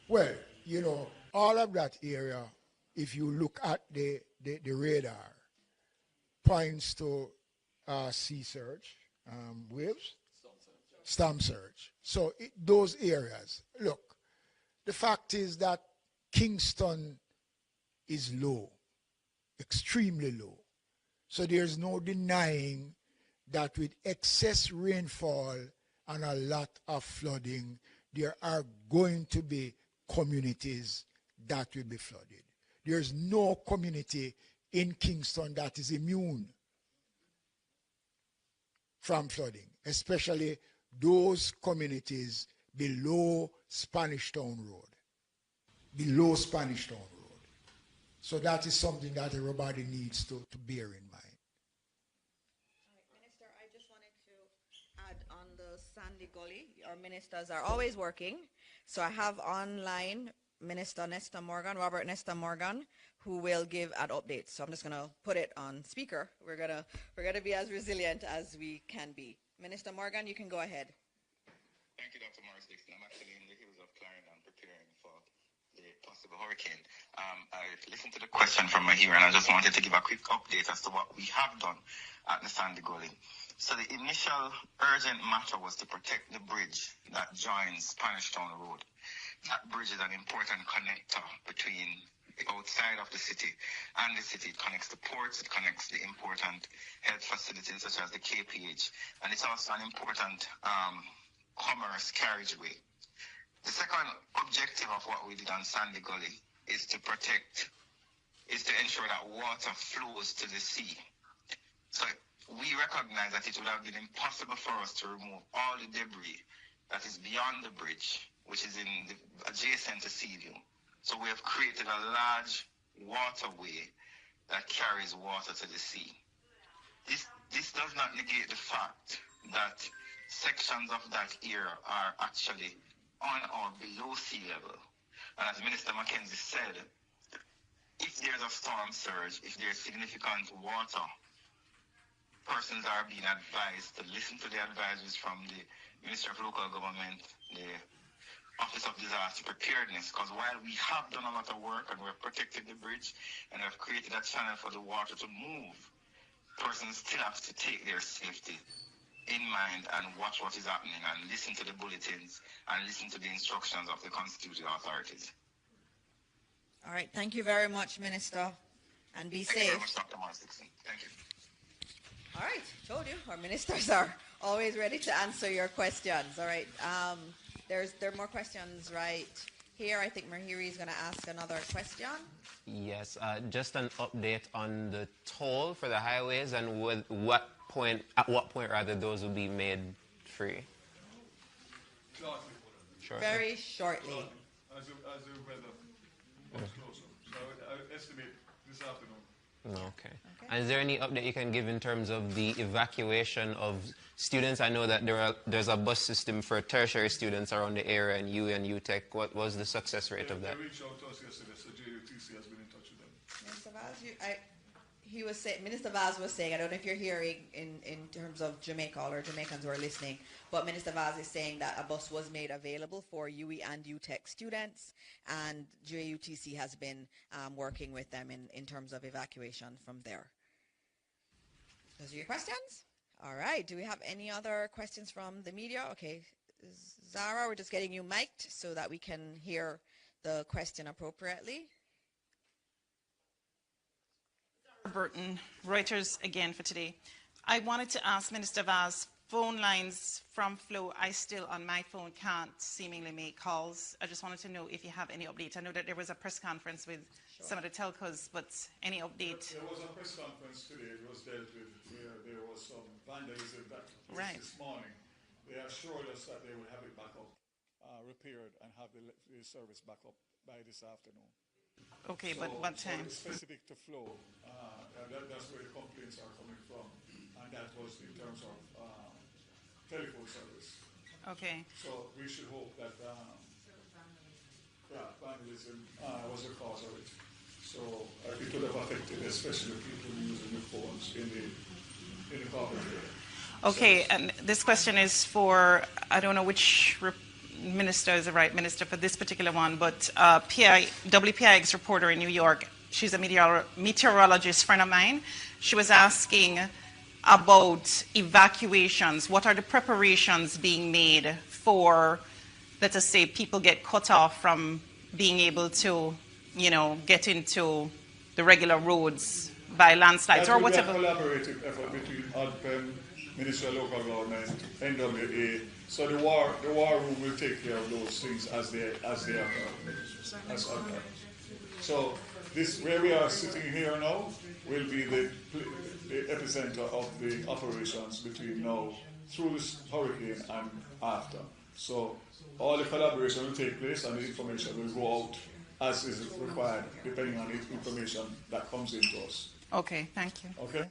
Well, all of that area, if you look at the radar, points to sea surge, waves, storm surge. So those areas, look, the fact is that Kingston is low, extremely low. So there's no denying that with excess rainfall and a lot of flooding, there are going to be communities that will be flooded. There's no community in Kingston that is immune from flooding, especially those communities below Spanish Town Road. Below Spanish Town Road. So that is something that everybody needs to bear in mind. All right, Minister, I just wanted to add on the Sandy Gully. Our ministers are always working. So I have online Minister Robert Nesta Morgan, who will give an update. So I'm just going to put it on speaker. We're gonna be as resilient as we can be. Minister Morgan, you can go ahead. Thank you, Dr. Morris Dixon. I'm actually in the hills of Clarendon preparing for the possible hurricane. I listened to the question from here, and I just wanted to give a quick update as to what we have done at the Sandy Gully. So the initial urgent matter was to protect the bridge that joins Spanish Town Road. That bridge is an important connector between outside of the city and the city. It connects the ports, it connects the important health facilities such as the KPH, and it's also an important commerce carriageway. The second objective of what we did on Sandy Gully is to ensure that water flows to the sea. So we recognize that it would have been impossible for us to remove all the debris that is beyond the bridge, which is adjacent to Sea View. So we have created a large waterway that carries water to the sea. This does not negate the fact that sections of that area are actually on or below sea level. And as Minister Mackenzie said, if there's a storm surge, if there's significant water, persons are being advised to listen to the advisories from the Ministry of Local Government, the Office of Disaster Preparedness, because while we have done a lot of work and we've protected the bridge and have created a channel for the water to move, persons still have to take their safety in mind and watch what is happening and listen to the bulletins and listen to the instructions of the constituted authorities. All right, thank you very much, Minister, and be safe. Thank you very much, Dr. Marsdixon. Thank you. All right, told you, our ministers are always ready to answer your questions. All right, there are more questions right here. I think Mahiri is going to ask another question. Yes, just an update on the toll for the highways and at what point rather those will be made free. Sure. Very shortly. As the weather comes closer. So I estimate this afternoon. Okay. And is there any update you can give in terms of the evacuation of students? I know that there's a bus system for tertiary students around the area in U and UTech. What was the success rate of that? They reached out to us yesterday, so JUTC has been in touch with them. Mr. Vaz, he was saying, Minister Vaz was saying, I don't know if you're hearing in terms of Jamaica or Jamaicans who are listening, but Minister Vaz is saying that a bus was made available for UE and UTech students, and JUTC has been working with them in terms of evacuation from there. Those are your questions? All right. Do we have any other questions from the media? Okay. Zara, we're just getting you mic'd so that we can hear the question appropriately. Burton, Reuters again for today. I wanted to ask Minister Vaz, phone lines from Flow, I still on my phone can't seemingly make calls. I just wanted to know if you have any update. I know that there was a press conference with some of the telcos, but any update? There was a press conference today. It was dealt with where there was some vandalism that was this morning. They assured us that they would have it back up, repaired, and have the service back up by this afternoon. Okay, but what time? So it's specific to Flow. That's where the complaints are coming from, and that was in terms of telephone service. Okay. So we should hope that vandalism was the cause of it. So it would have affected especially people using the phones in the corporate area. Okay, and this question is for, I don't know which minister is the right minister for this particular one, but WPIX reporter in New York, she's a meteorologist friend of mine. She was asking about evacuations. What are the preparations being made for, let us say, people get cut off from being able to, get into the regular roads by landslides or whatever? That will be a collaborative effort between ODPEM, Ministry of Local Government, NWA. So the war room will take care of those things as they occur. So this, where we are sitting here now, will be the epicenter of the operations between now through this hurricane and after. So all the collaboration will take place and the information will go out as is required, depending on the information that comes into us. Okay, thank you. Okay.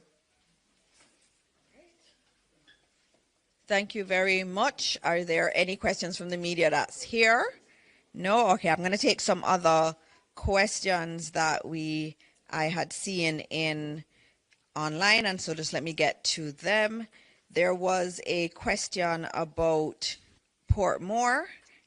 Thank you very much. Are there any questions from the media that's here? No? Okay, I'm going to take some other questions that I had seen in online, and so just let me get to them. There was a question about Portmore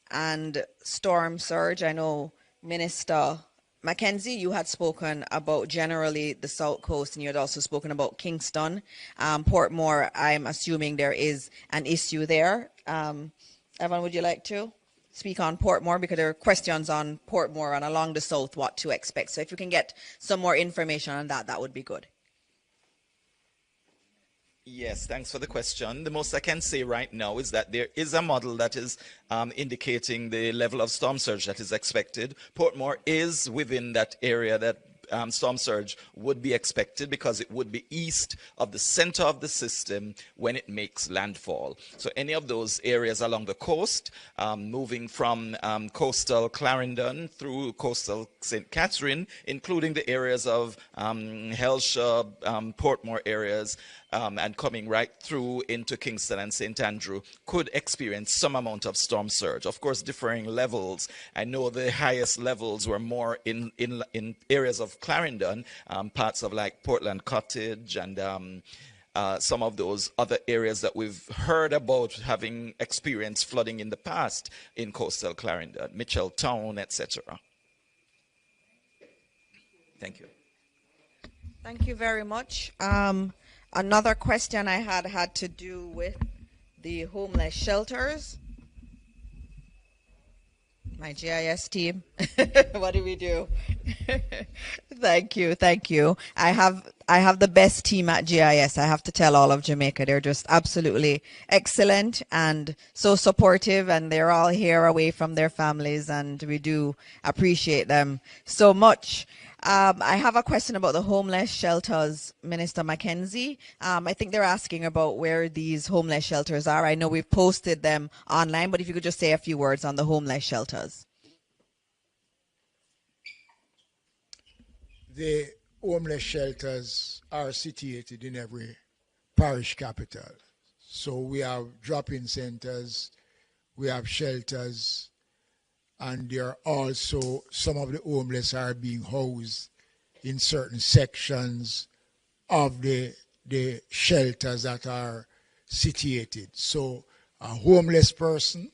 and storm surge. I know Minister Mackenzie, you had spoken about generally the South Coast, and you had also spoken about Kingston. Portmore, I'm assuming there is an issue there. Evan, would you like to speak on Portmore, because there are questions on Portmore and along the south what to expect. So if you can get some more information on that, that would be good. Yes, thanks for the question. The most I can say right now is that there is a model that is indicating the level of storm surge that is expected. Portmore is within that area that storm surge would be expected, because it would be east of the center of the system when it makes landfall. So any of those areas along the coast, moving from coastal Clarendon through coastal St. Catherine, including the areas of Hellshire, Portmore areas, and coming right through into Kingston and St. Andrew, could experience some amount of storm surge. Of course, differing levels. I know the highest levels were more in areas of Clarendon, parts of like Portland Cottage and some of those other areas that we've heard about having experienced flooding in the past in coastal Clarendon, Mitchelltown, etc. Thank you. Thank you very much. Another question I had to do with the homeless shelters. My GIS team, what do we do? Thank you, thank you. I have the best team at GIS. I have to tell all of Jamaica, they're just absolutely excellent and so supportive, and they're all here away from their families, and we do appreciate them so much. I have a question about the homeless shelters, Minister Mackenzie. I think they're asking about where these homeless shelters are. I know we've posted them online, but if you could just say a few words on the homeless shelters. The homeless shelters are situated in every parish capital. So we have drop-in centers, we have shelters, and there are also some of the homeless are being housed in certain sections of the shelters that are situated. So a homeless person,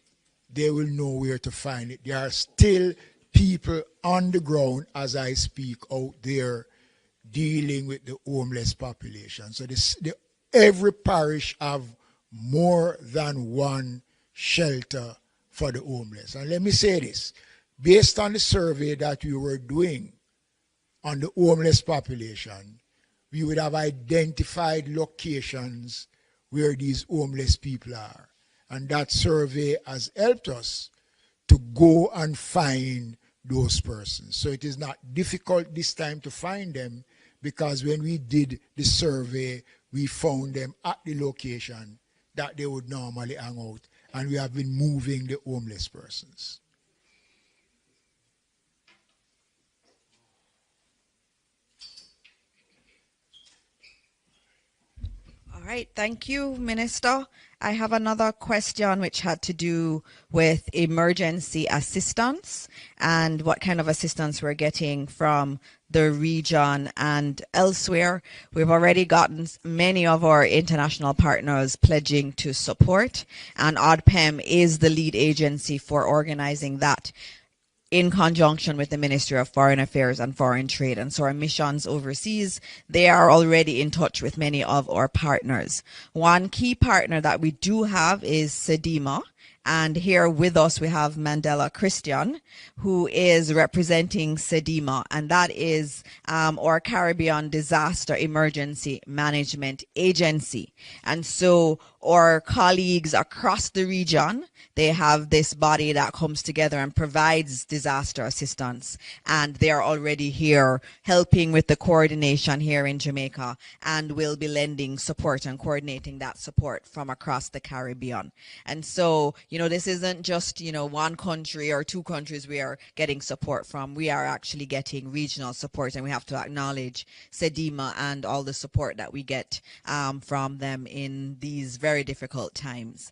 they will know where to find it. There are still people on the ground as I speak out there dealing with the homeless population. So every parish have more than one shelter for the homeless. And let me say this, based on the survey that we were doing on the homeless population, we would have identified locations where these homeless people are. And that survey has helped us to go and find those persons. So it is not difficult this time to find them, because when we did the survey, we found them at the location that they would normally hang out. And we have been moving the homeless persons. All right, thank you, Minister. I have another question which had to do with emergency assistance and what kind of assistance we're getting from the region and elsewhere. We've already gotten many of our international partners pledging to support, and ODPEM is the lead agency for organizing that in conjunction with the Ministry of Foreign Affairs and Foreign Trade. And so our missions overseas, they are already in touch with many of our partners. One key partner that we do have is SEDIMA. And here with us, we have Mandela Christian, who is representing SEDIMA, and that is our Caribbean Disaster Emergency Management Agency. And so our colleagues across the region, they have this body that comes together and provides disaster assistance. And they are already here helping with the coordination here in Jamaica, and will be lending support and coordinating that support from across the Caribbean. And so, you know, this isn't just, you know, one country or two countries we are getting support from. We are actually getting regional support, and we have to acknowledge SEDIMA and all the support that we get from them in these very difficult times.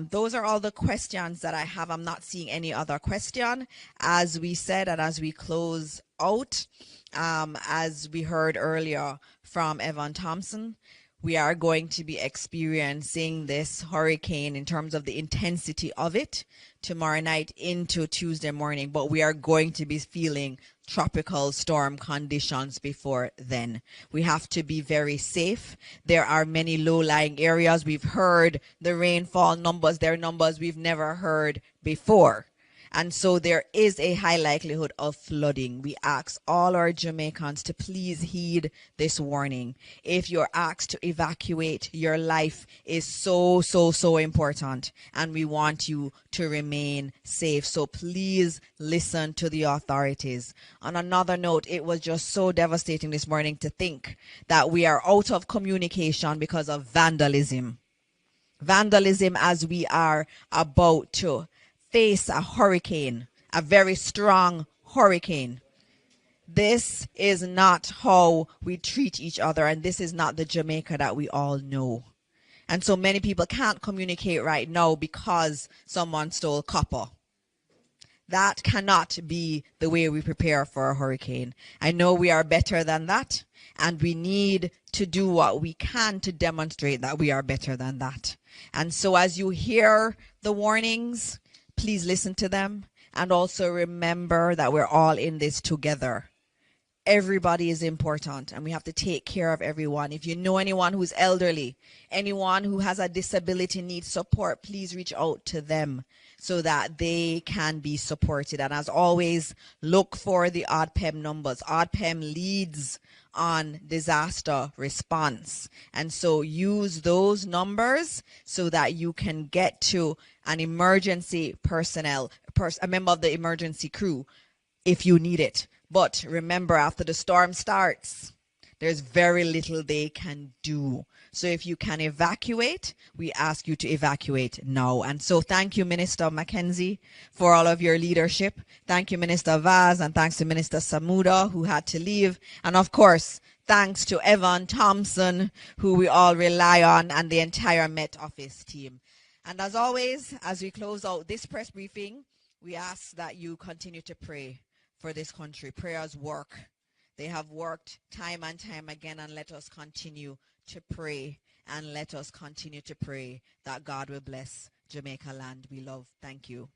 Those are all the questions that I have. I'm not seeing any other question. As we said, and as we close out, as we heard earlier from Evan Thompson, we are going to be experiencing this hurricane in terms of the intensity of it tomorrow night into Tuesday morning, but we are going to be feeling tropical storm conditions before then. We have to be very safe. There are many low-lying areas. We've heard the rainfall numbers. They're numbers we've never heard before. And so there is a high likelihood of flooding. We ask all our Jamaicans to please heed this warning. If you're asked to evacuate, your life is so, so, so important. And we want you to remain safe. So please listen to the authorities. On another note, it was just so devastating this morning to think that we are out of communication because of vandalism. Vandalism as we are about to face a hurricane, a very strong hurricane. This is not how we treat each other, and this is not the Jamaica that we all know. And so many people can't communicate right now because someone stole copper. That cannot be the way we prepare for a hurricane. I know we are better than that, and we need to do what we can to demonstrate that we are better than that. And so as you hear the warnings, please listen to them, and also remember that we're all in this together. Everybody is important, and we have to take care of everyone. If you know anyone who's elderly, anyone who has a disability needs support, please reach out to them so that they can be supported. And as always, look for the ODPEM numbers. ODPEM leads on disaster response. And so use those numbers so that you can get to an emergency personnel, a member of the emergency crew if you need it. But remember, after the storm starts, there's very little they can do. So if you can evacuate, we ask you to evacuate now. And so thank you, Minister Mackenzie, for all of your leadership. Thank you, Minister Vaz, and thanks to Minister Samuda, who had to leave. And of course, thanks to Evan Thompson, who we all rely on, and the entire Met Office team. And as always, as we close out this press briefing, we ask that you continue to pray for this country. Prayers work. They have worked time and time again, and let us continue to pray, and let us continue to pray that God will bless Jamaica land we love. Thank you.